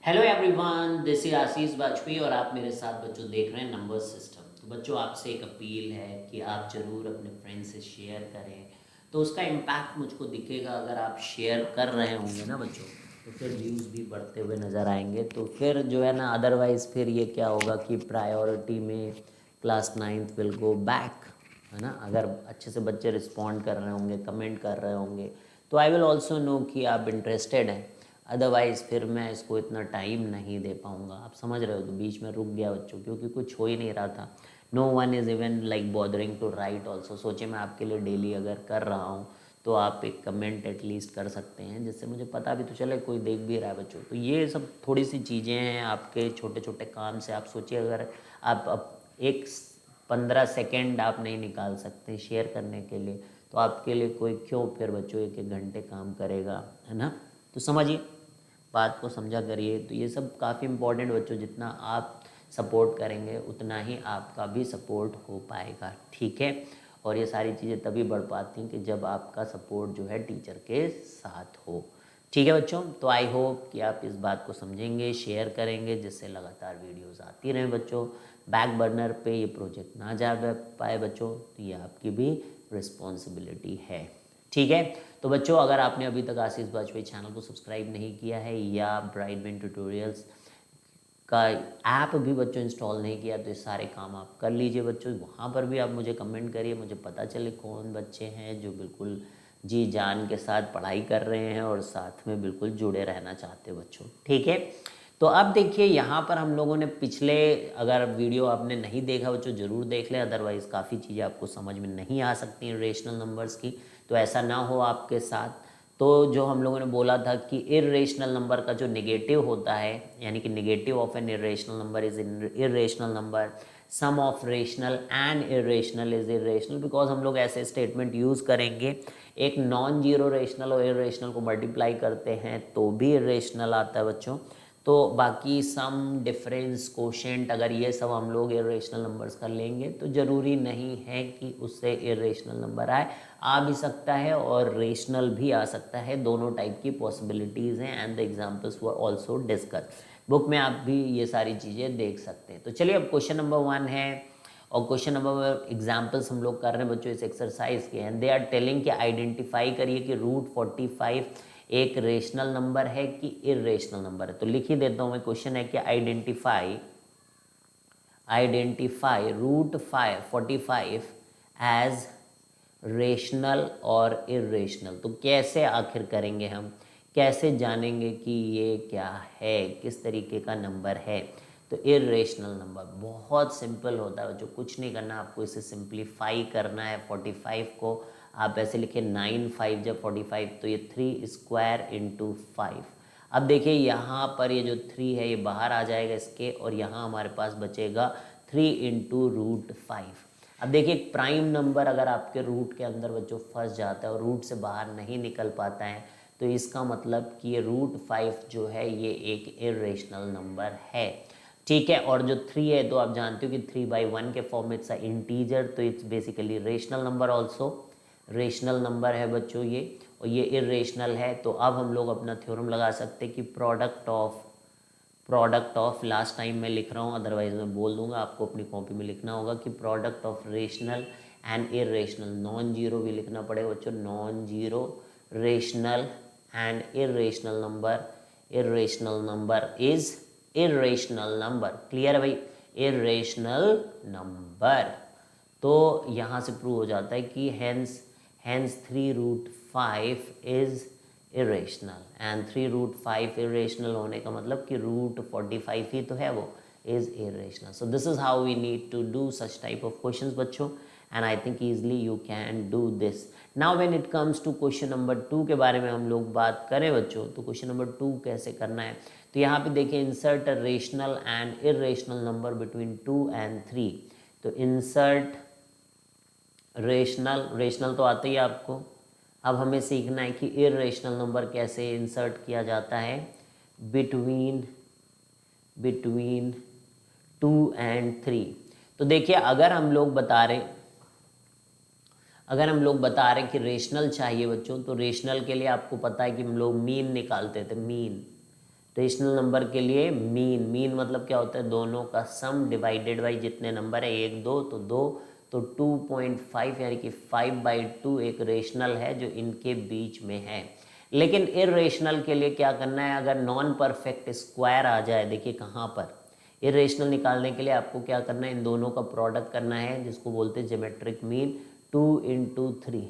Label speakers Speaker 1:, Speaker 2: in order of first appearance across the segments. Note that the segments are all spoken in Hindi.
Speaker 1: हेलो एवरीवन, दिस इज आशीष वाजपेयी और आप मेरे साथ बच्चों देख रहे हैं नंबर सिस्टम। तो बच्चों आपसे एक अपील है कि आप ज़रूर अपने फ्रेंड से शेयर करें, तो उसका इम्पैक्ट मुझको दिखेगा। अगर आप शेयर कर रहे होंगे ना बच्चों, तो फिर व्यूज़ भी बढ़ते हुए नज़र आएंगे। तो फिर जो है ना, अदरवाइज़ फिर ये क्या होगा कि प्रायोरिटी में class 9th will go back, है ना। अगर अच्छे से बच्चे रिस्पॉन्ड कर रहे होंगे, कमेंट कर रहे होंगे, तो आई विल ऑल्सो नो कि आप इंटरेस्टेड हैं। अदरवाइज़ फिर मैं इसको इतना टाइम नहीं दे पाऊँगा। आप समझ रहे हो। तो बीच में रुक गया बच्चों, क्योंकि कुछ हो ही नहीं रहा था। No one is even like bothering to write also. सोचे मैं आपके लिए डेली अगर कर रहा हूँ, तो आप एक कमेंट एटलीस्ट कर सकते हैं, जिससे मुझे पता भी तो चले कोई देख भी रहा है बच्चों। तो ये सब थोड़ी सी चीज़ें हैं आपके छोटे छोटे काम से। आप सोचिए, अगर आप अब एक 15 सेकेंड आप नहीं निकाल सकते शेयर करने के लिए, तो आपके लिए कोई क्यों फिर बच्चों एक एक घंटे काम करेगा, है ना। तो समझिए, बात को समझा करिए। तो ये सब काफ़ी इम्पोर्टेंट बच्चों, जितना आप सपोर्ट करेंगे उतना ही आपका भी सपोर्ट हो पाएगा, ठीक है। और ये सारी चीज़ें तभी बढ़ पाती हैं कि जब आपका सपोर्ट जो है टीचर के साथ हो, ठीक है बच्चों। तो आई होप कि आप इस बात को समझेंगे, शेयर करेंगे, जिससे लगातार वीडियोस आती रहें बच्चों। बैक बर्नर पे ये प्रोजेक्ट ना जा पाए बच्चों, तो ये आपकी भी रिस्पॉन्सिबिलिटी है, ठीक है। तो बच्चों, अगर आपने अभी तक आशीष वाजपेयी चैनल को सब्सक्राइब नहीं किया है या ब्राइटबेन ट्यूटोरियल्स का ऐप भी बच्चों इंस्टॉल नहीं किया, तो ये सारे काम आप कर लीजिए बच्चों। वहाँ पर भी आप मुझे कमेंट करिए, मुझे पता चले कौन बच्चे हैं जो बिल्कुल जी जान के साथ पढ़ाई कर रहे हैं और साथ में बिल्कुल जुड़े रहना चाहते हो बच्चों, ठीक है। तो अब देखिए, यहाँ पर हम लोगों ने पिछले, अगर वीडियो आपने नहीं देखा बच्चों ज़रूर देख लें, अदरवाइज़ काफ़ी चीज़ें आपको समझ में नहीं आ सकती हैं रेशनल नंबर्स की। तो ऐसा ना हो आपके साथ। तो जो हम लोगों ने बोला था कि इर्रेशनल नंबर का जो नेगेटिव होता है, यानी कि negative of an irrational number is irrational number, sum of rational and irrational is irrational. Because हम लोग ऐसे स्टेटमेंट यूज़ करेंगे, एक नॉन जीरो रेशनल और इर्रेशनल को मल्टीप्लाई करते हैं तो भी इर्रेशनल आता है बच्चों। तो बाकी सम, डिफरेंस, कोशेंट, अगर ये सब हम लोग इर्रेशनल नंबर्स का लेंगे, तो ज़रूरी नहीं है कि उससे इर्रेशनल नंबर आए। आ भी सकता है और रेशनल भी आ सकता है, दोनों टाइप की पॉसिबिलिटीज़ हैं। And the examples were also discuss. Book में आप भी ये सारी चीज़ें देख सकते हैं। तो चलिए, अब क्वेश्चन नंबर 1 है, और क्वेश्चन नंबर एग्जाम्पल्स हम लोग कर रहे हैं बच्चों इस एक्सरसाइज के। एंड दे आर टेलिंग कि आइडेंटिफाई करिए कि √45 एक रेशनल नंबर है कि इर्रेशनल नंबर है। तो लिख ही देता हूँ मैं। क्वेश्चन है कि आइडेंटिफाई √45 एज रेशनल और इर्रेशनल। तो कैसे आखिर करेंगे हम, कैसे जानेंगे कि ये क्या है, किस तरीके का नंबर है। तो इर्रेशनल नंबर बहुत सिंपल होता है, जो कुछ नहीं करना, आपको इसे सिंप्लीफाई करना है। 45 को आप ऐसे लिखे 9 5 जब 45, तो ये 3 स्क्वायर इंटू 5। अब देखिए, यहाँ पर ये जो 3 है ये बाहर आ जाएगा इसके, और यहाँ हमारे पास बचेगा 3 इंटू √5। अब देखिए, एक प्राइम नंबर अगर आपके रूट के अंदर बच्चों फंस जाता है और रूट से बाहर नहीं निकल पाता है, तो इसका मतलब कि ये √5 जो है ये एक इर्रेशनल नंबर है, ठीक है। और जो 3 है, तो आप जानते हो कि 3/1 के फॉर्म में इट्स अ इंटीजर, तो it's basically rational number also, rational number है बच्चों ये, और ये इर्रेशनल है। तो अब हम लोग अपना थ्योरम लगा सकते हैं कि प्रोडक्ट ऑफ लास्ट टाइम मैं लिख रहा हूँ, अदरवाइज मैं बोल दूंगा, आपको अपनी कॉपी में लिखना होगा कि product of rational and irrational, non zero भी लिखना पड़ेगा बच्चों, non zero rational and irrational number is irrational number. Clear है भाई, इर्रेशनल नंबर। तो यहाँ से प्रूव हो जाता है कि hence 3√5 is irrational, and 3√5 irrational होने का मतलब कि √45 ही तो है, वो is irrational. So this is how we need to do such type of questions बच्चों, and I think easily you can do this. Now when it comes to question number 2 के बारे में हम लोग बात करें बच्चों, तो क्वेश्चन नंबर 2 कैसे करना है। तो यहाँ पे देखिए, insert a rational and irrational number between 2 and 3। तो इंसर्ट रेशनल तो आता ही है आपको। अब हमें सीखना है कि इर्रेशनल नंबर कैसे इंसर्ट किया जाता है बिटवीन 2 and 3। तो देखिए, अगर हम लोग बता रहे कि रेशनल चाहिए बच्चों, तो रेशनल के लिए आपको पता है कि हम लोग मीन निकालते थे, मीन, रेशनल नंबर के लिए मीन मतलब क्या होता है, दोनों का सम डिवाइडेड बाई जितने नंबर है 1 2 तो 2, तो 2.5 यानी कि 5/2 एक रेशनल है जो इनके बीच में है। लेकिन इर्रेशनल के लिए क्या करना है, अगर नॉन परफेक्ट स्क्वायर आ जाए, देखिए कहाँ पर, इर्रेशनल निकालने के लिए आपको क्या करना है, इन दोनों का प्रोडक्ट करना है जिसको बोलते हैं ज्योमेट्रिक मीन, 2 × 3,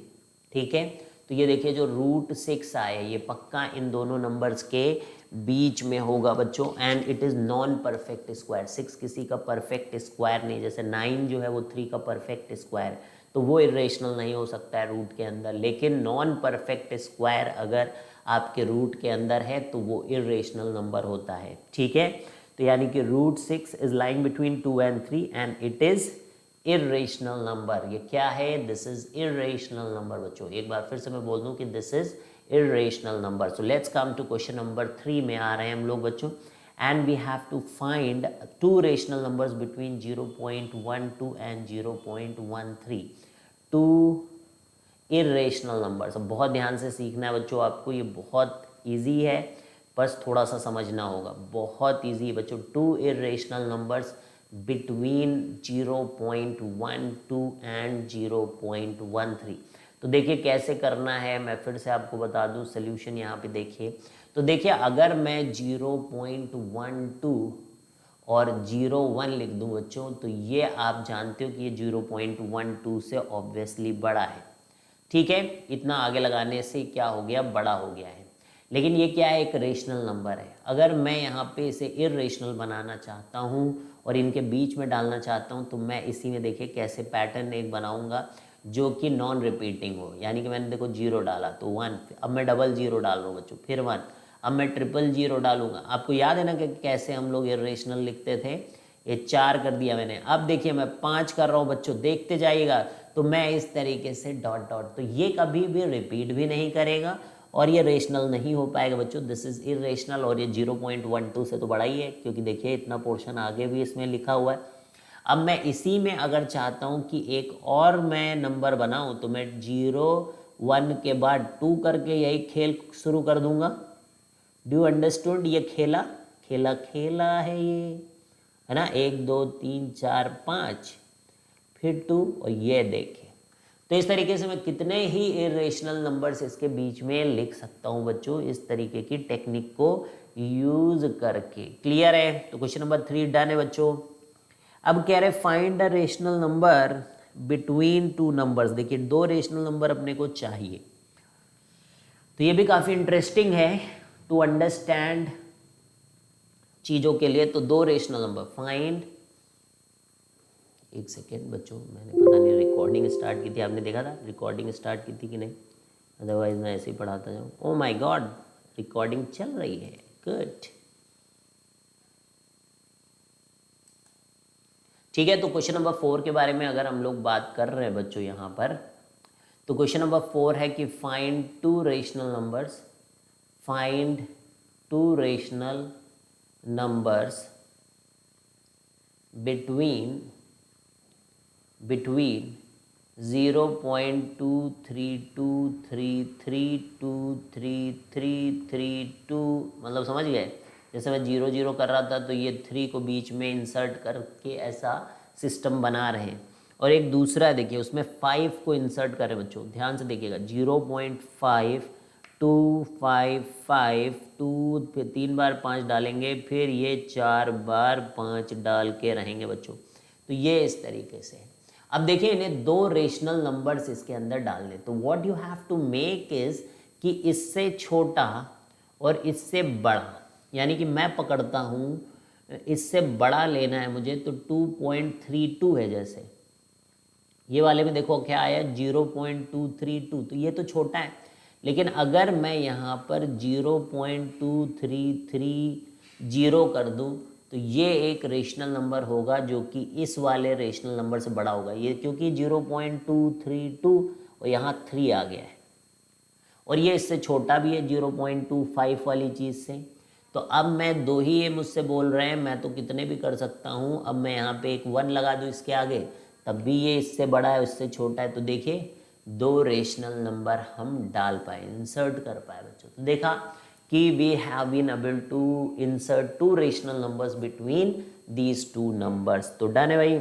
Speaker 1: ठीक है। तो ये देखिए जो √6 आए ये पक्का इन दोनों नंबर्स के बीच में होगा बच्चों, and it is non perfect square. 6 किसी का परफेक्ट स्क्वायर नहीं, जैसे 9 जो है वो 3 का परफेक्ट स्क्वायर, तो वो इरेशनल नहीं हो सकता है रूट के अंदर। लेकिन नॉन परफेक्ट स्क्वायर अगर आपके रूट के अंदर है तो वो इरेशनल नंबर होता है, ठीक है। तो यानी कि √6 is lying between 2 and 3 and it is irrational number. ये क्या है, दिस इज इरेशनल नंबर बच्चों। एक बार फिर से मैं बोल दूं कि this is irrational number. So let's come to question number 3 में आ रहे हैं हम लोग बच्चों, and we have to find 2 rational numbers between 0.12 and 0.13, 2 irrational numbers. अब बहुत ध्यान से सीखना है बच्चों आपको, ये बहुत ईजी है, बस थोड़ा सा समझना होगा, बहुत ईजी है बच्चों। 2 इरेशनल नंबर्स बिटवीन 0.12 and 0.13। तो देखिए कैसे करना है, मैं फिर से आपको बता दूं सोल्यूशन यहाँ पे देखिए। तो देखिए अगर मैं 0.12 और 0.1 लिख दूं बच्चों, तो ये आप जानते हो कि ये 0.12 से ऑब्वियसली बड़ा है, ठीक है। इतना आगे लगाने से क्या हो गया, बड़ा हो गया है। लेकिन ये क्या है, एक रेशनल नंबर है। अगर मैं यहाँ पे इसे इरेशनल बनाना चाहता हूँ और इनके बीच में डालना चाहता हूँ, तो मैं इसी में देखिए कैसे पैटर्न एक बनाऊंगा जो कि नॉन रिपीटिंग हो। यानी कि मैंने देखो 0 डाला तो 1, अब मैं डबल 0 डाल रहा हूँ बच्चों, फिर 1, अब मैं ट्रिपल 0 डालूंगा। आपको याद है ना कि कैसे हम लोग इरेशनल लिखते थे, ये 4 कर दिया मैंने। अब देखिए मैं 5 कर रहा हूँ बच्चों, देखते जाइएगा। तो मैं इस तरीके से डॉट डॉट, तो ये कभी भी रिपीट भी नहीं करेगा और ये रेशनल नहीं हो पाएगा बच्चों, दिस इज इरेशनल। और ये 0.12 से तो बड़ा ही है, क्योंकि देखिए इतना पोर्शन आगे भी इसमें लिखा हुआ है। अब मैं इसी में अगर चाहता हूँ कि एक और मैं नंबर बनाऊँ, तो मैं 0 1 के बाद 2 करके यही खेल शुरू कर दूंगा। डू अंडरस्टूड, ये खेला खेला खेला है ये, है ना, 1 2 3 4 5, फिर 2, और ये देखिए। तो इस तरीके से मैं कितने ही इरेशनल नंबर्स इसके बीच में लिख सकता हूँ बच्चों, इस तरीके की टेक्निक को यूज करके। क्लियर है। तो क्वेश्चन नंबर 3 डन है बच्चों। अब कह रहे find a rational number between 2 numbers. देखिए 2 रेशनल नंबर अपने को चाहिए, तो ये भी काफ़ी इंटरेस्टिंग है टू अंडरस्टैंड चीज़ों के लिए। तो 2 रेशनल नंबर फाइंड, एक सेकेंड बच्चों, मैंने पता नहीं रिकॉर्डिंग स्टार्ट की थी, आपने देखा था रिकॉर्डिंग स्टार्ट की थी कि नहीं, अदरवाइज मैं ऐसे ही पढ़ाता जाऊँ। ओ माय गॉड, रिकॉर्डिंग चल रही है, गुड। ठीक है। तो क्वेश्चन नंबर 4 के बारे में अगर हम लोग बात कर रहे हैं बच्चों यहाँ पर, तो क्वेश्चन नंबर 4 है कि find 2 rational numbers, find 2 rational numbers between 0.232332332, मतलब समझ गए। जैसे मैं 0 0 कर रहा था तो ये 3 को बीच में इंसर्ट करके ऐसा सिस्टम बना रहे हैं। और एक दूसरा देखिए उसमें 5 को इंसर्ट करें बच्चों, ध्यान से देखिएगा, 0.5 2 5 5 2, फिर 3 बार 5 डालेंगे, फिर ये 4 बार 5 डाल के रहेंगे बच्चों। तो ये इस तरीके से है। अब देखिए इन्हें 2 रेशनल नंबर्स इसके अंदर डालने, तो what you have to make is कि इससे छोटा और इससे बड़ा, यानी कि मैं पकड़ता हूँ इससे बड़ा लेना है मुझे, तो 2.32 है। जैसे ये वाले में देखो क्या आया 0.232, तो ये तो छोटा है। लेकिन अगर मैं यहाँ पर 0.2330 कर दूँ, तो ये एक रेशनल नंबर होगा जो कि इस वाले रेशनल नंबर से बड़ा होगा। ये क्योंकि 0.232 और यहाँ 3 आ गया है, और ये इससे छोटा भी है 0.25 वाली चीज़ से। तो अब मैं 2 ही ये मुझसे बोल रहे हैं, मैं तो कितने भी कर सकता हूँ। अब मैं यहाँ पे एक 1 लगा दूँ इसके आगे, तब भी ये इससे बड़ा है इससे छोटा है। तो देखिए 2 रेशनल नंबर हम डाल पाए, इंसर्ट कर पाए बच्चों। तो देखा कि we have been able to insert two rational numbers between these two numbers. तो डन है भाई।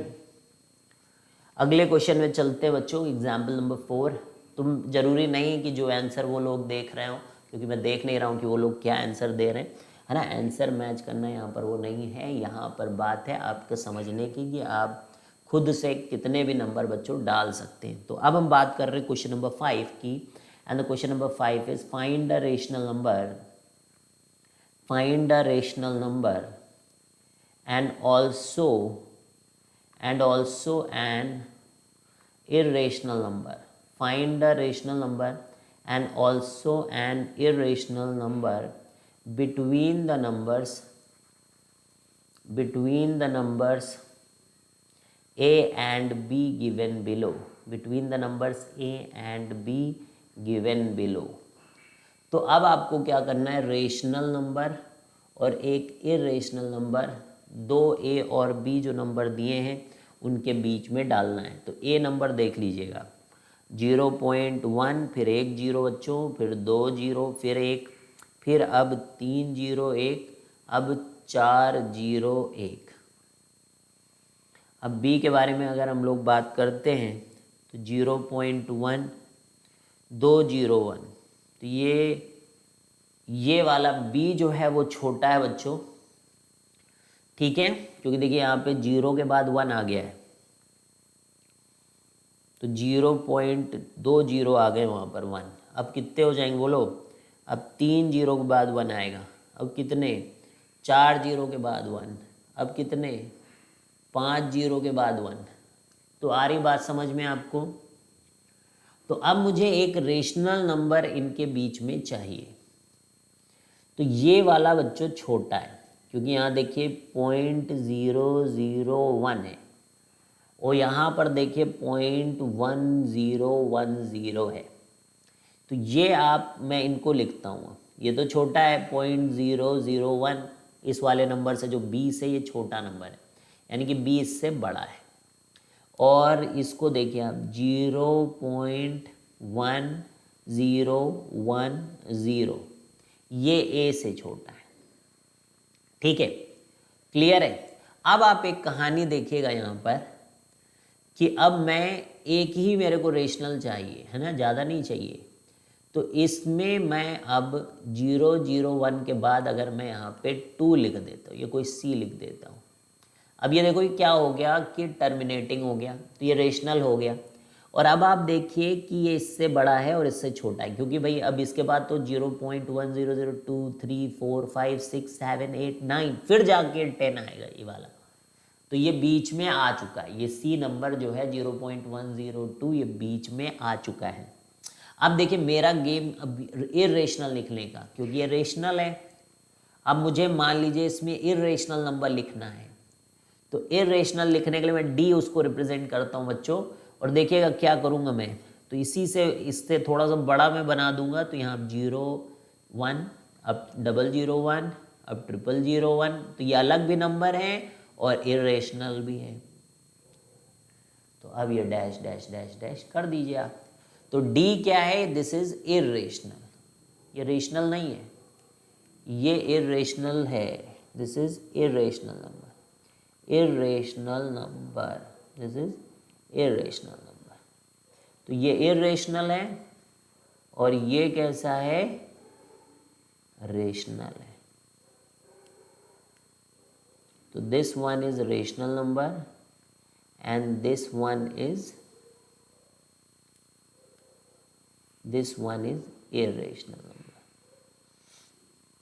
Speaker 1: अगले क्वेश्चन में चलते हैं बच्चों, एग्जाम्पल नंबर 4। तुम जरूरी नहीं है कि जो आंसर वो लोग देख रहे हो, क्योंकि मैं देख नहीं रहा हूँ कि वो लोग क्या आंसर दे रहे हैं, है ना। आंसर मैच करना यहाँ पर वो नहीं है, यहाँ पर बात है आपको समझने की कि आप खुद से कितने भी नंबर बच्चों डाल सकते हैं। तो अब हम बात कर रहे हैं क्वेश्चन नंबर 5 की, and the question number 5 is find a rational number, find a rational number and also an irrational number. Find a rational number and also an irrational number between the numbers a and b given below. Between the numbers a and b given below. तो अब आपको क्या करना है, रेशनल नंबर और एक इरेशनल नंबर, दो ए और बी जो नंबर दिए हैं उनके बीच में डालना है। तो ए नंबर देख लीजिएगा 0.1, फिर 1 0 बच्चों, फिर 2 0, फिर 1, फिर अब 3 0 1, अब 4 0 1। अब बी के बारे में अगर हम लोग बात करते हैं तो 0.1 2 0 1। तो ये वाला b जो है वो छोटा है बच्चों, ठीक है, क्योंकि देखिए यहाँ पे 0 के बाद 1 आ गया है, तो 0.20 आ गए वहाँ पर 1। अब कितने हो जाएंगे बोलो, अब 3 0 के बाद 1 आएगा, अब कितने 4 0 के बाद 1, अब कितने 5 0 के बाद 1। तो आ रही बात समझ में आपको। तो अब मुझे एक रेशनल नंबर इनके बीच में चाहिए। तो ये वाला बच्चों छोटा है, क्योंकि यहाँ देखिए 0.001 है और यहाँ पर देखिए 0.1010 है। तो ये मैं इनको लिखता हूँ, ये तो छोटा है 0.001, इस वाले नंबर से जो 20 है ये छोटा नंबर है, यानी कि 20 से बड़ा है। और इसको देखिए आप 0.1010, ये ए से छोटा है, ठीक है, क्लियर है। अब आप एक कहानी देखिएगा यहाँ पर कि अब मैं एक ही मेरे को रेशनल चाहिए, है ना, ज़्यादा नहीं चाहिए। तो इसमें मैं अब 001 के बाद अगर मैं यहाँ पे 2 लिख देता हूँ, ये कोई सी लिख देता हूँ, अब ये देखो क्या हो गया कि टर्मिनेटिंग हो गया, तो ये रेशनल हो गया। और अब आप देखिए कि ये इससे बड़ा है और इससे छोटा है, क्योंकि भाई अब इसके बाद तो 0.1002 3 4 5 6 7 8 9 फिर जाके 10 आएगा ये वाला। तो ये बीच में आ चुका है, ये सी नंबर जो है 0.102 ये बीच में आ चुका है। अब देखिए मेरा गेम अब इरेशनल लिखने का, क्योंकि ये रेशनल है। अब मुझे मान लीजिए इसमें इरेशनल नंबर लिखना है, तो इरेशनल लिखने के लिए मैं डी उसको रिप्रेजेंट करता हूँ बच्चों। और देखिएगा क्या करूँगा मैं, तो इसी से इससे थोड़ा सा बड़ा मैं बना दूंगा। तो यहाँ 0 1, अब 001, अब 001, तो ये अलग भी नंबर है और इरेशनल भी है। तो अब ये डैश डैश डैश डैश कर दीजिए आप। तो डी क्या है, दिस इज इरेशनल, ये रेशनल नहीं है, ये इरेशनल है, this is irrational number, irrational number, this is irrational number. तो ये इरेशनल है और ये कैसा है, रेशनल है। तो this one is rational number and this one is irrational number,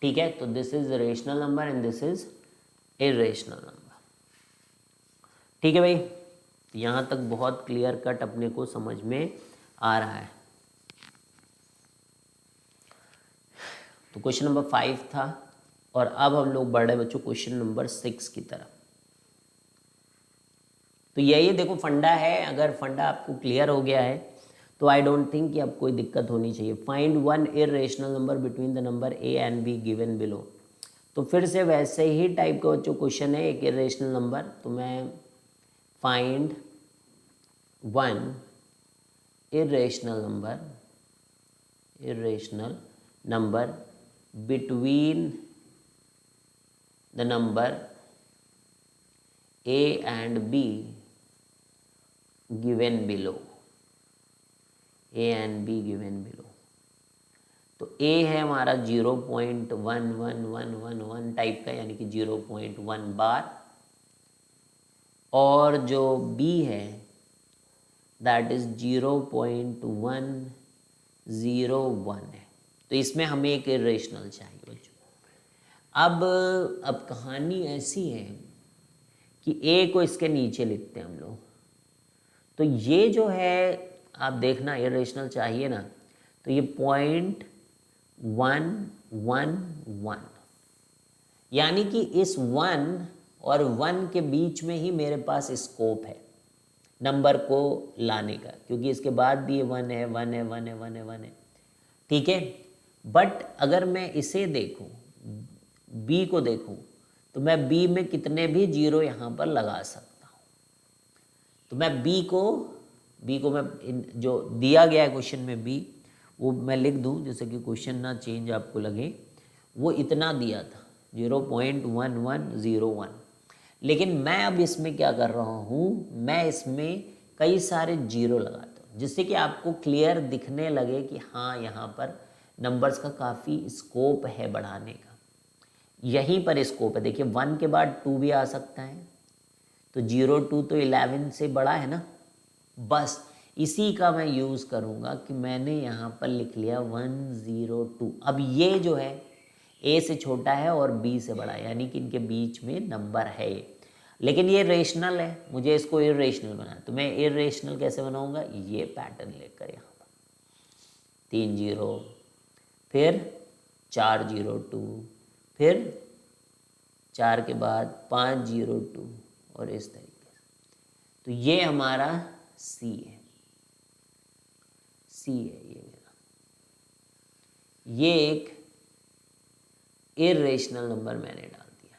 Speaker 1: ठीक है। तो this is rational number and this is irrational number, ठीक है भाई। यहाँ तक बहुत क्लियर कट अपने को समझ में आ रहा है। तो क्वेश्चन नंबर 5 था और अब हम लोग बढ़ रहे बच्चों क्वेश्चन नंबर 6 की तरफ। तो यही देखो फंडा है, अगर फंडा आपको क्लियर हो गया है तो आई डोंट थिंक कि अब कोई दिक्कत होनी चाहिए। Find one irrational number between the number A and be given below. तो फिर से वैसे ही टाइप का बच्चों क्वेश्चन है, एक इरेशनल नंबर। तो मैं find one irrational number between the number a and b given below, a and b given below। तो a है हमारा 0.11111 टाइप का, यानी कि 0.1 बार, और जो b है दैट इज 0.101 है। तो इसमें हमें एक इरेशनल चाहिए बच्चों। अब कहानी ऐसी है कि a को इसके नीचे लिखते हैं हम लोग। तो ये जो है आप देखना इरेशनल चाहिए ना, तो ये 0.111, यानी कि इस 1 और 1 के बीच में ही मेरे पास स्कोप है नंबर को लाने का, क्योंकि इसके बाद भी ये 1 है 1 है 1 है 1 है 1 है, ठीक है। बट अगर मैं इसे देखूं, b को देखूं, तो मैं b में कितने भी जीरो यहाँ पर लगा सकता हूँ। तो मैं b को मैं जो दिया गया है क्वेश्चन में b, वो मैं लिख दूं, जैसे कि क्वेश्चन ना चेंज आपको लगे। वो इतना दिया था 0.1101, लेकिन मैं अब इसमें क्या कर रहा हूँ, मैं इसमें कई सारे जीरो लगाता हूँ, जिससे कि आपको क्लियर दिखने लगे कि हाँ यहाँ पर नंबर्स का काफ़ी स्कोप है बढ़ाने का। यहीं पर स्कोप है, देखिए 1 के बाद 2 भी आ सकता है, तो 02 तो 11 से बड़ा है ना। बस इसी का मैं यूज़ करूँगा कि मैंने यहाँ पर लिख लिया 102। अब ये जो है a से छोटा है और b से बड़ा है, यानी कि इनके बीच में नंबर है, लेकिन ये रेशनल है, मुझे इसको इरेशनल बनाना। तो मैं इरेशनल कैसे बनाऊँगा, ये पैटर्न लेकर यहाँ पर 3 0, फिर 402, फिर 4 के बाद 502, और इस तरीके से। तो ये हमारा C है, C है ये मेरा। ये एक इरेशनल नंबर मैंने डाल दिया।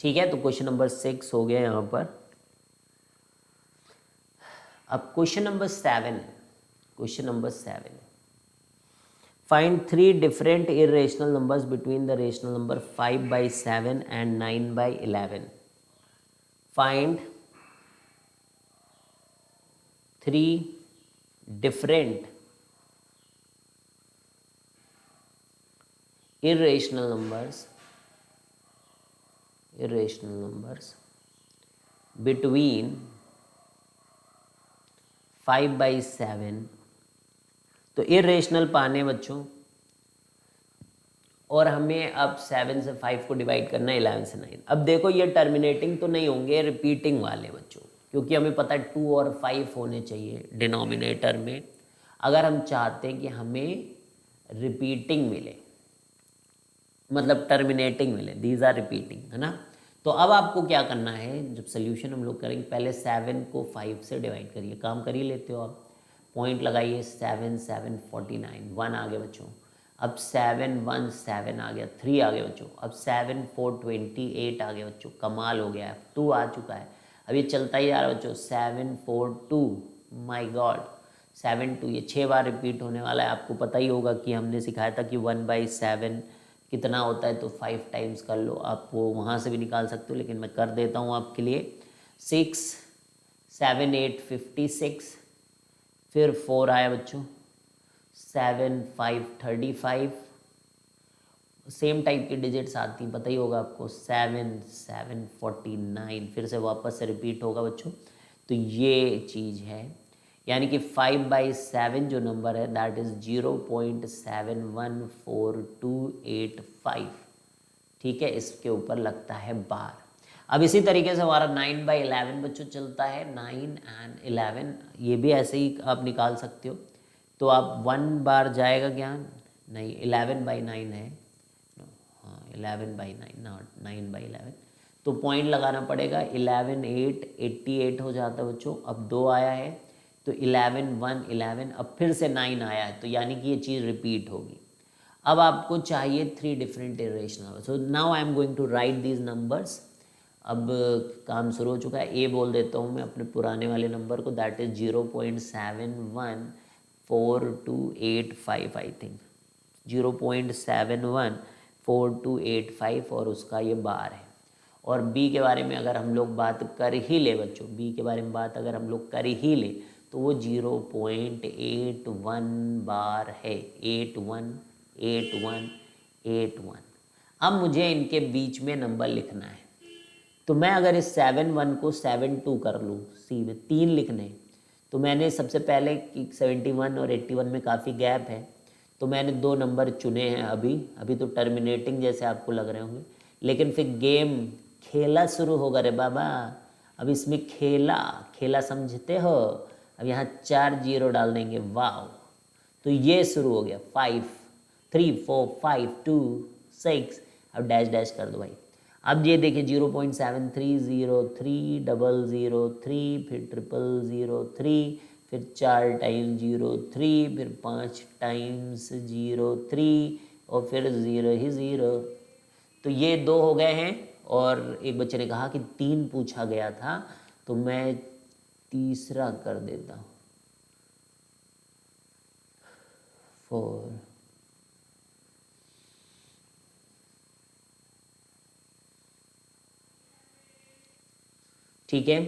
Speaker 1: ठीक है, तो क्वेश्चन नंबर 6 हो गया यहाँ पर। अब question number 7, question number 7, find 3 different irrational numbers between the rational number 5/7 and 9/11। Find 3 different irrational numbers between 5/7। तो इरेशनल पाने बच्चों, और हमें अब 7 से 5 को डिवाइड करना है 11 से 9। अब देखो ये टर्मिनेटिंग तो नहीं होंगे, रिपीटिंग वाले बच्चों, क्योंकि हमें पता है 2 और 5 होने चाहिए डिनोमिनेटर में, अगर हम चाहते हैं कि हमें रिपीटिंग मिले, मतलब टर्मिनेटिंग मिले। दीज आर रिपीटिंग, है ना। तो अब आपको क्या करना है, जब सोल्यूशन हम लोग करेंगे, पहले 7 को 5 से डिवाइड करिए, काम कर ही लेते हो आप, पॉइंट लगाइए, 7 7 49, 1 आ गया बच्चों। अब 7 1 7 आ गया, 3 आ गया बच्चों। अब 7 4 28 आ गया बच्चों, कमाल हो गया। 2 आ चुका है, अब ये चलता ही जा रहा है बच्चों, 7 4 2, माई गॉड 7 2, ये 6 बार रिपीट होने वाला है। आपको पता ही होगा कि हमने सिखाया था कि 1/7 कितना होता है, तो 5 टाइम्स कर लो, आप वो वहाँ से भी निकाल सकते हो, लेकिन मैं कर देता हूँ आपके लिए। 6 7 8 56, फिर 4 आया बच्चों, 7 5 35, सेम टाइप की डिजिट्स आती हैं, पता ही होगा आपको, 7 7 49, फिर से वापस से रिपीट होगा बच्चों। तो ये चीज़ है, यानी कि 5/7 जो नंबर है दैट इज़ 0.714285। ठीक है, इसके ऊपर लगता है बार। अब इसी तरीके से हमारा 9/11 बच्चों चलता है, 9 and 11, ये भी ऐसे ही आप निकाल सकते हो। तो आप 1 बार जाएगा क्या, नहीं 11/9 है, हाँ 11/9, नॉट 9/11। तो पॉइंट लगाना पड़ेगा, 11 8 88 हो जाता है बच्चों। अब 2 आया है, तो 11 1 11, अब फिर से 9 आया है, तो यानी कि ये चीज़ रिपीट होगी। अब आपको चाहिए 3 different irrational. So now I am going to write these numbers. अब काम शुरू हो चुका है। ए बोल देता हूँ मैं अपने पुराने वाले नंबर को, दैट इज़ 0.71 4285 आई थिंक, 0.714285 और उसका ये बार है। और बी के बारे में अगर हम लोग बात कर ही ले बच्चों, बी के बारे में बात अगर हम लोग कर ही ले तो वो 0.81 बार है, 818181। अब मुझे इनके बीच में नंबर लिखना है, तो मैं अगर इस 71 को 72 कर लूँ, सी में 3 लिखने, तो मैंने सबसे पहले कि 71 और 81 में काफ़ी गैप है, तो मैंने 2 नंबर चुने हैं अभी तो टर्मिनेटिंग जैसे आपको लग रहे होंगे, लेकिन फिर गेम खेला शुरू होगा रे बाबा। अब इसमें खेला खेला समझते हो। अब यहाँ 4 जीरो डाल देंगे, वाह, तो ये शुरू हो गया 5 3 4 5 2 6। अब डैश डैश कर दो भाई। अब ये देखिए 0.7303 फिर 0003, फिर 4 टाइम 03, फिर 5 टाइम्स 03 और फिर 0 ही 0। तो ये 2 हो गए हैं। और एक बच्चे ने कहा कि 3 पूछा गया था, तो मैं तीसरा कर देता हूँ 4। ठीक है,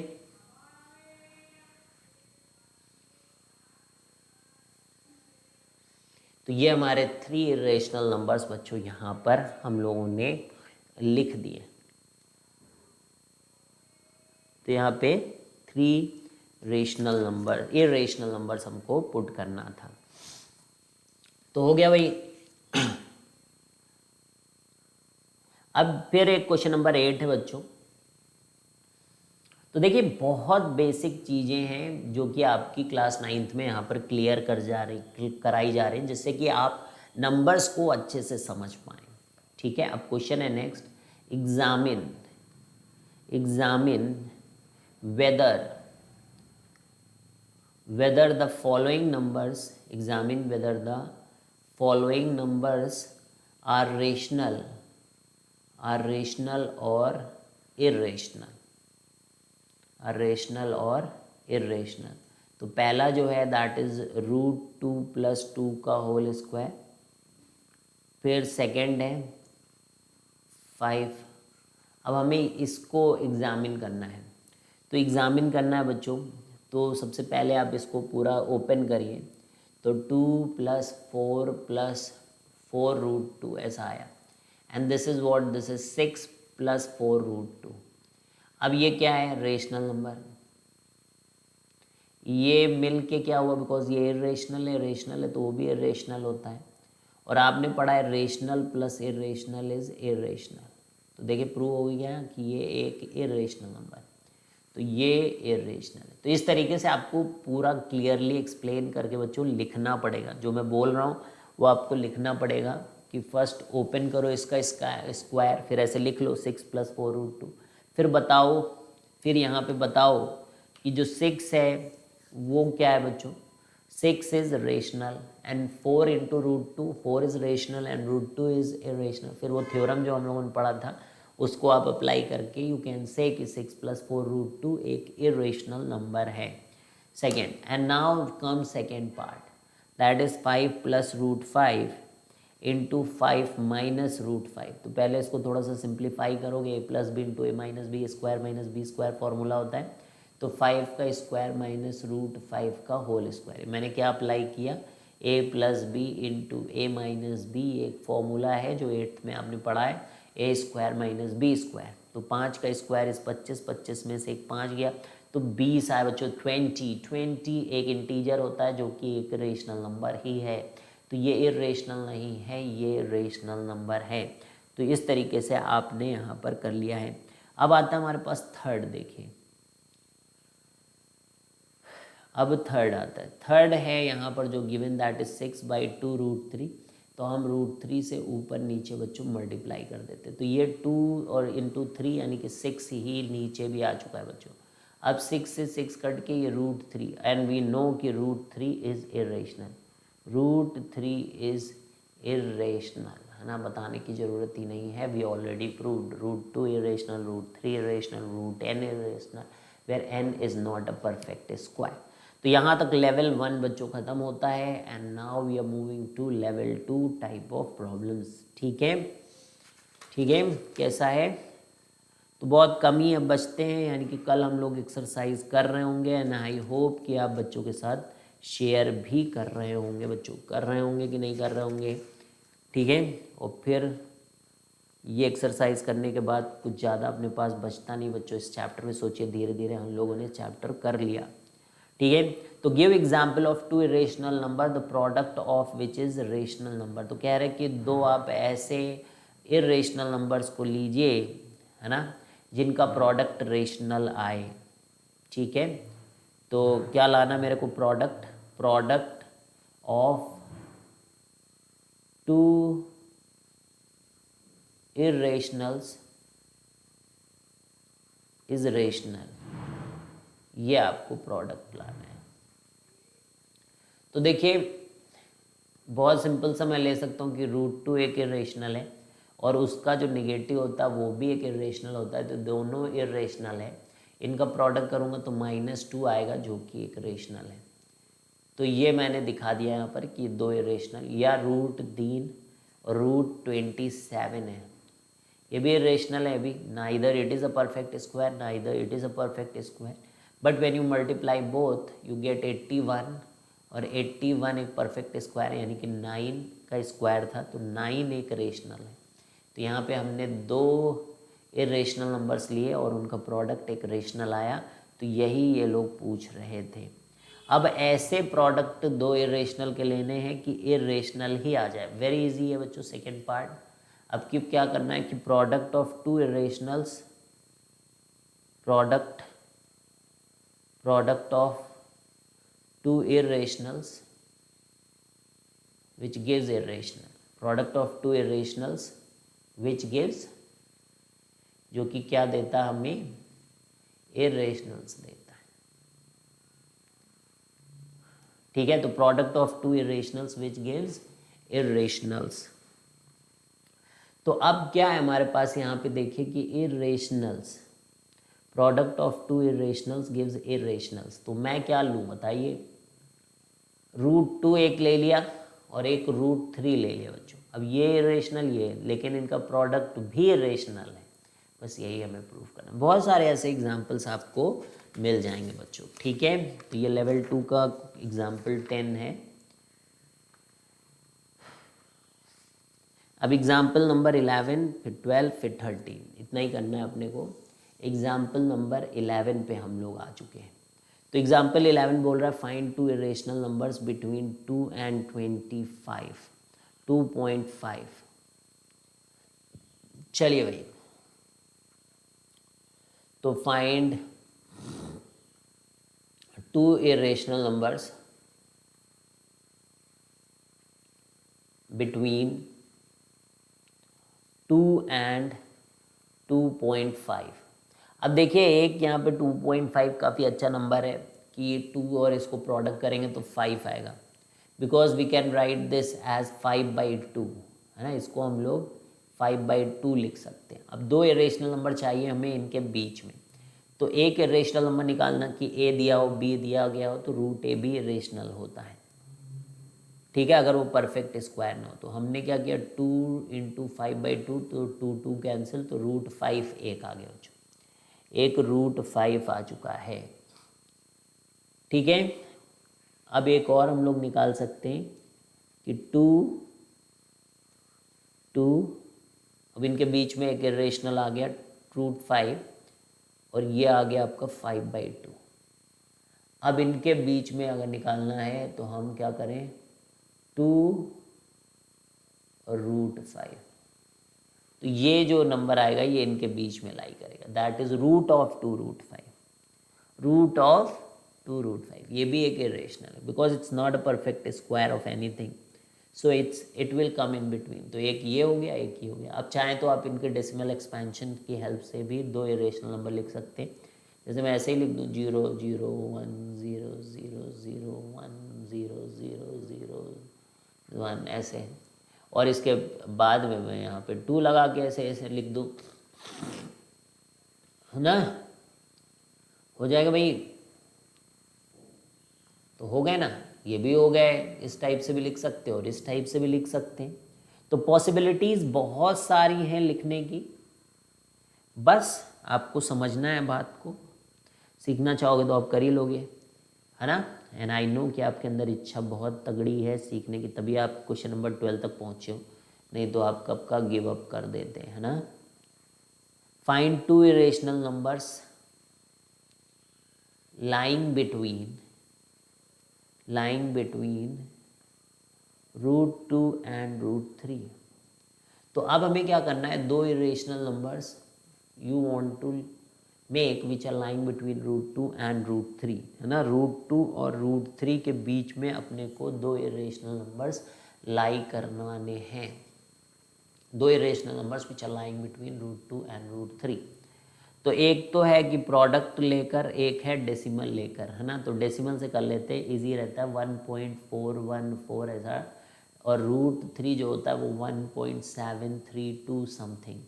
Speaker 1: तो ये हमारे 3 इरेशनल नंबर्स बच्चों यहाँ पर हम लोगों ने लिख दिए। तो यहाँ पे 3 इरेशनल नंबर्स हमको पुट करना था। तो हो गया भाई। अब फिर एक क्वेश्चन नंबर 8 है बच्चों। तो देखिए बहुत बेसिक चीज़ें हैं जो कि आपकी क्लास 9th में यहाँ पर क्लियर कराई जा रही हैं, जिससे कि आप नंबर्स को अच्छे से समझ पाएँ। ठीक है, अब क्वेश्चन है next, examine whether the following numbers are rational or irrational। तो पहला जो है दैट इज √2 + 2 का होल स्क्वायर। फिर सेकंड है 5। अब हमें इसको एग्जामिन करना है। तो एग्जामिन करना है बच्चों, तो सबसे पहले आप इसको पूरा ओपन करिए। तो 2 + 4 + 4 √2 ऐसा आया। And this is 6 + 4 √2। अब ये क्या है, रेशनल नंबर। ये मिल के क्या हुआ, बिकॉज ये इरेशनल है तो वो भी इरेशनल होता है। और आपने पढ़ा है रेशनल + इरेशनल इज इरेशनल। तो देखिए प्रूव हो गया कि ये एक इरेशनल नंबर है, तो ये इरेशनल है। तो इस तरीके से आपको पूरा क्लियरली एक्सप्लेन करके बच्चों लिखना पड़ेगा। जो मैं बोल रहा हूँ वो आपको लिखना पड़ेगा कि फर्स्ट ओपन करो इसका स्क्वायर, फिर ऐसे लिख लो 6 + 4 √2। फिर बताओ, फिर यहाँ पे बताओ कि जो 6 है वो क्या है बच्चों, 6 is rational and 4 × √2, 4 is rational and √2 is irrational. फिर वो थ्योरम जो हम लोगों ने पढ़ा था उसको आप अप्लाई करके यू कैन से कि 6 + 4 √2 एक इरेशनल नंबर है। Second, and now come second part, that is 5 + √5 × 5 - √5। तो पहले इसको थोड़ा सा सिंप्लीफाई करोगे, a + b × a - b square - b square formula होता है। तो 5 का स्क्वायर - √5 का होल स्क्वायर। मैंने क्या अप्लाई किया, a + b × a - b एक फॉर्मूला है जो 8th में आपने पढ़ा है, a स्क्वायर - b स्क्वायर। तो 5 का स्क्वायर इस 25 में से एक 5 गया, तो 20 आया बच्चों। 20 एक इंटीजर होता है जो कि एक रेशनल नंबर ही है। तो ये इरेशनल नहीं है, ये रेशनल नंबर है। तो इस तरीके से आपने यहाँ पर कर लिया है। अब आता है हमारे पास थर्ड। देखिए अब थर्ड आता है। थर्ड है यहाँ पर जो गिवन दैट इज 6/2 √3। तो हम √3 से ऊपर नीचे बच्चों मल्टीप्लाई कर देते। तो ये 2 और × 3 यानी कि 6 ही नीचे भी आ चुका है बच्चों। अब 6 से 6 कट के ये √3 एंड वी नो कि √3 इज इरेशनल। √3 इज इरेशनल है ना, बताने की ज़रूरत ही नहीं है, we already proved. √2 irrational, √3 irrational, √n irrational, where n is not a perfect square. तो यहाँ तक लेवल 1 बच्चों ख़त्म होता है and now we are moving to level 2 type of problems. ठीक है, ठीक है, कैसा है? तो बहुत कम ही अब बचते हैं, यानी कि कल हम लोग एक्सरसाइज कर रहे होंगे एंड आई होप कि आप बच्चों के साथ शेयर भी कर रहे होंगे। बच्चों कर रहे होंगे कि नहीं कर रहे होंगे? ठीक है, और फिर ये एक्सरसाइज करने के बाद कुछ ज़्यादा अपने पास बचता नहीं बच्चों इस चैप्टर में। सोचिए धीरे धीरे हम लोगों ने चैप्टर कर लिया। ठीक है, तो give example of two irrational number the product of which is rational number. तो कह रहे हैं कि दो आप ऐसे इरेशनल नंबर्स को लीजिए, है ना, जिनका प्रोडक्ट रेशनल आए। ठीक है, तो क्या लाना मेरे को? Product of two irrationals is rational, ये आपको प्रोडक्ट लाना है। तो देखिए बहुत सिंपल सा मैं ले सकता हूँ कि √2 एक इरेशनल है और उसका जो निगेटिव होता है वो भी एक इरेशनल होता है, तो दोनों इरेशनल है। इनका प्रोडक्ट करूँगा तो -2 आएगा जो कि एक रेशनल है। तो ये मैंने दिखा दिया यहाँ पर कि दो इरेशनल, या √3 और √27 है, ये भी इरेशनल है। अभी neither it is a perfect square neither it is a perfect square, but when you multiply both you get 81, और 81 एक परफेक्ट स्क्वायर है, यानी कि 9 का स्क्वायर था, तो 9 एक रेशनल है। तो यहाँ पे हमने दो इरेशनल नंबर्स लिए और उनका प्रोडक्ट एक रेशनल आया, तो यही ये लोग पूछ रहे थे। अब ऐसे प्रोडक्ट दो इरेशनल के लेने हैं कि इरेशनल ही आ जाए। वेरी इजी है बच्चों सेकेंड पार्ट। अब क्यों क्या करना है कि product of two irrationals, product of two irrationals which gives irrational, product of two irrationals which gives, जो कि क्या देता हमें? इरेशनल्स देता है। ठीक है, तो product of two irrationals which gives irrationals. तो अब क्या है हमारे पास यहाँ पे? देखिए कि irrationals, product of two irrationals gives irrationals. तो मैं क्या लूँ बताइए? √2 एक ले लिया और एक √3 ले लिया बच्चों। अब ये इरेशनल ये, लेकिन इनका प्रोडक्ट भी इरेशनल है। बस यही हमें प्रूव करना। बहुत सारे ऐसे एग्जांपल्स आपको मिल जाएंगे बच्चों। ठीक है, तो ये लेवल 2 का एग्जांपल 10 है। अब एग्जाम्पल नंबर 11, फिर 12, फिर 13, इतना ही करना है अपने को। एग्जाम्पल नंबर 11 पे हम लोग आ चुके हैं। तो एग्जाम्पल 11 बोल रहा है find two irrational numbers between 2 and 25, 2.5। चलिए भाई, तो find two irrational numbers between 2 and 2.5। अब देखिए एक यहाँ पे 2.5 काफ़ी अच्छा नंबर है कि 2 और इसको प्रोडक्ट करेंगे तो 5 आएगा, because we can write this as 5/2, है ना। इसको हम लोग 5/2 लिख सकते हैं। अब दो इरेशनल नंबर चाहिए हमें इनके बीच में, तो एक इरेशनल नंबर निकालना कि a दिया हो b दिया गया हो तो √a भी इरेशनल होता है। ठीक है, अगर वो परफेक्ट स्क्वायर ना हो। तो हमने क्या किया? 2 × 5/2, तो 2 कैंसिल, तो √5 एक आ गया बच्चों, एक √5 आ चुका है। ठीक है, अब एक और हम लोग निकाल सकते हैं कि 2 अब इनके बीच में एक इरेशनल आ गया √5 और ये आ गया आपका 5/2। अब इनके बीच में अगर निकालना है तो हम क्या करें? 2 और √5, तो ये जो नंबर आएगा ये इनके बीच में लाई करेगा, दैट इज √2 √5। ये भी एक इरेशनल है because it's not a perfect square of anything, so it will come in between. तो एक ये हो गया, एक ये हो गया। अब चाहें तो आप इनके डेसिमल एक्सपेंशन की हेल्प से भी दो इरेशनल नंबर लिख सकते हैं। जैसे मैं ऐसे ही लिख दूँ 0 0 1 0 0 0 1 0 0 0 1 ऐसे, और इसके बाद में मैं यहाँ पे 2 लगा के ऐसे ऐसे लिख दूँ, है ना, हो जाएगा भाई। तो हो गए ना, ये भी हो गए, इस टाइप से भी लिख सकते हो और इस टाइप से भी लिख सकते हैं। तो पॉसिबिलिटीज़ बहुत सारी हैं लिखने की, बस आपको समझना है बात को। सीखना चाहोगे तो आप कर ही लोगे, है ना। एंड आई नो कि आपके अंदर इच्छा बहुत तगड़ी है सीखने की, तभी आप क्वेश्चन नंबर 12 तक पहुँचे हो, नहीं तो आप कब का गिव अप कर देते हैं, है ना। Find two irrational numbers lying between √2 and √3। तो अब हमें क्या करना है, दो irrational numbers you want to make which are lying between √2 and √3, है ना। √2 और √3 के बीच में अपने को दो इरेशनल नंबर्स लाई करवाने हैं, दो irrational numbers which are lying between √2 and √3। तो एक तो है कि प्रोडक्ट लेकर, एक है डेसिमल लेकर, है ना। तो डेसिमल से कर लेते हैं, इजी रहता है, 1.414 ऐसा, और √3 जो होता है वो 1.732 समथिंग।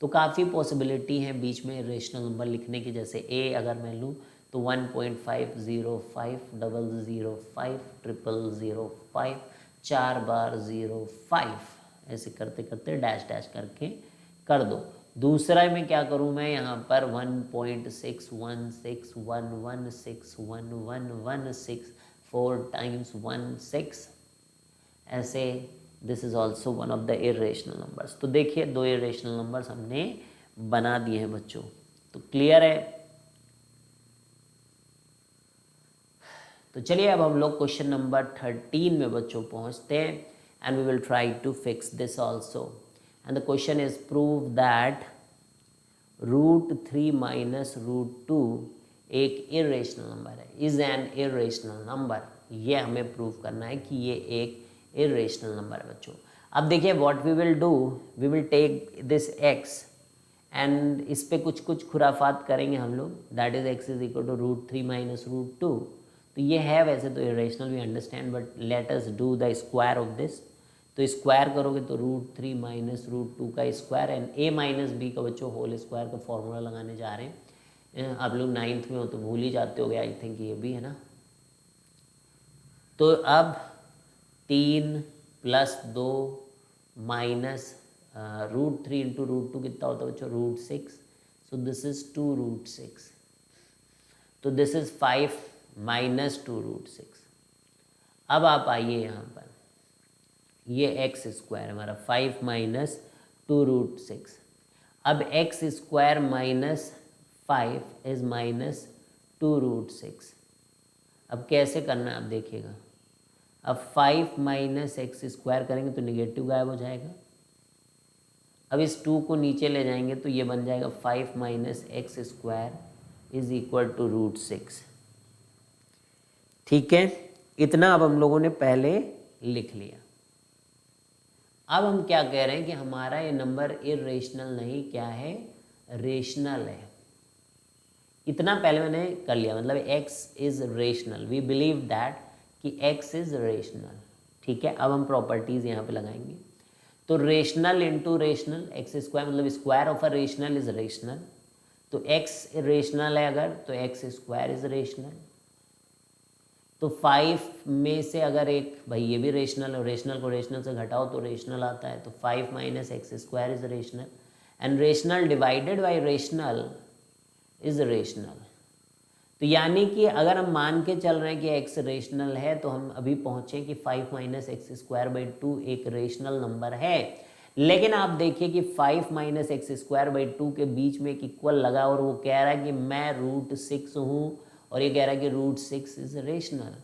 Speaker 1: तो काफ़ी पॉसिबिलिटी है बीच में रेशनल नंबर लिखने की, जैसे ए अगर मैं लूँ तो 1.505005005 4 बार 05, ऐसे करते करते डैश डैश करके कर दो। दूसरा में क्या करूँ मैं, यहाँ पर 1.61611611116 4 टाइम्स 16 ऐसे, this is also one of the irrational numbers. तो देखिए दो इरेशनल नंबर्स हमने बना दिए हैं बच्चों, तो क्लियर है। तो चलिए अब हम लोग क्वेश्चन नंबर 13 में बच्चों पहुंचते हैं, and we will try to fix this also. And the question is prove that √3 minus √2 एक इरेशनल नंबर है, इज एन इरेशनल नंबर। ये हमें प्रूव करना है कि ये एक इरेशनल नंबर है बच्चों। अब देखिए what we will do, we will take this x and इस पे कुछ कुछ खुराफात करेंगे हम लोग, that is x is equal to √3 minus √2। तो ये है वैसे तो irrational, we understand, but let us do the square of this. तो स्क्वायर करोगे तो √3 माइनस √2 का square and a minus b का बच्चों होल स्क्वायर का फॉर्मूला लगाने जा रहे हैं। आप लोग 9th में हो तो भूल ही जाते हो गए, आई थिंक ये भी, है ना। तो अब 3 + 2 माइनस √3 इंटू √2 कितना होता है बच्चों, √6। सो दिस इज 2√6। तो दिस इज 5 माइनस 2√6। अब आप आइए यहाँ पर, ये x स्क्वायर हमारा 5 माइनस 2√6। अब x square minus 5 is minus 2√6। अब कैसे करना है आप देखिएगा, अब 5 माइनस एक्स स्क्वायर करेंगे तो निगेटिव गायब हो जाएगा। अब इस 2 को नीचे ले जाएंगे तो ये बन जाएगा 5 minus x square is equal to √6। ठीक है, इतना अब हम लोगों ने पहले लिख लिया। अब हम क्या कह रहे हैं कि हमारा ये नंबर इरेशनल नहीं, क्या है, रेशनल है। इतना पहले मैंने कर लिया, मतलब x is rational, we believe that कि x इज रेशनल। ठीक है, अब हम प्रॉपर्टीज यहाँ पे लगाएंगे। तो rational into rational, x square मतलब square of a rational is rational. तो x रेशनल है अगर, तो एक्स स्क्वायर इज रेशनल। तो 5 में से अगर एक, भाई ये भी रेशनल है, रेशनल को रेशनल से घटाओ तो रेशनल आता है, तो 5 minus x square is rational and rational divided by rational is rational. तो यानी कि अगर हम मान के चल रहे हैं कि x रेशनल है, तो हम अभी पहुंचे कि 5 माइनस एक्स स्क्वायर बाई 2 एक रेशनल नंबर है। लेकिन आप देखिए कि 5 माइनस एक्स स्क्वायर बाई 2 के बीच में एक इक्वल लगा और वो कह रहा है कि मैं √6 हूँ, और ये कह रहा है कि √6 इज रेशनल।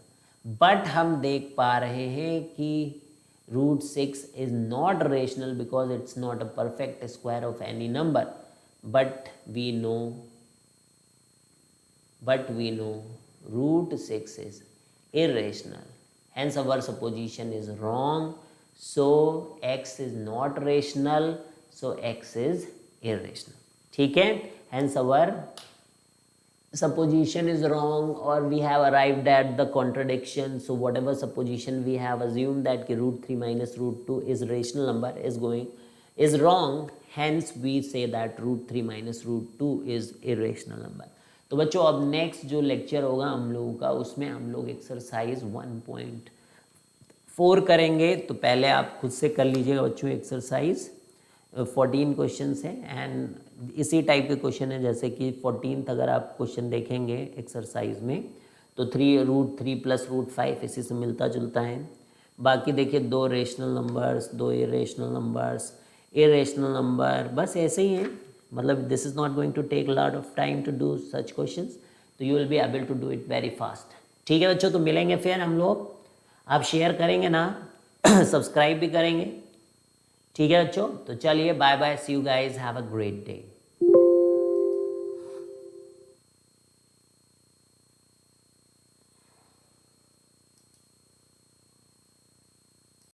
Speaker 1: बट हम देख पा रहे हैं कि √6 is not rational because it's not a perfect square of any number. But we know √6 is irrational. Hence our supposition is wrong. So x is not rational. So x is irrational. ठीक है? Hence our supposition is wrong, or we have arrived at the contradiction. So whatever supposition we have assumed that √3 minus √2 is rational number is wrong. Hence we say that √3 minus √2 is irrational number. तो तो बच्चों अब नेक्स्ट जो लेक्चर होगा हम लोगों का, उसमें हम लोग एक्सरसाइज 1.4 करेंगे। तो पहले आप खुद से कर लीजिएगा बच्चों, एक्सरसाइज 14 क्वेश्चन हैं एंड इसी टाइप के क्वेश्चन है, जैसे कि 14th अगर आप क्वेश्चन देखेंगे एक्सरसाइज में तो 3√3 + √5 इसी से मिलता जुलता है। बाकी देखिए 2 rational numbers, 2 irrational numbers, irrational number, बस ऐसे ही है। मतलब this is not going to take lot of time to do such questions, तो you will be able to do it very fast. ठीक है बच्चों, तो मिलेंगे फिर हम लोग। आप शेयर करेंगे ना सब्सक्राइब भी करेंगे। ठीक है बच्चों, तो चलिए bye bye, see you guys, have a great day.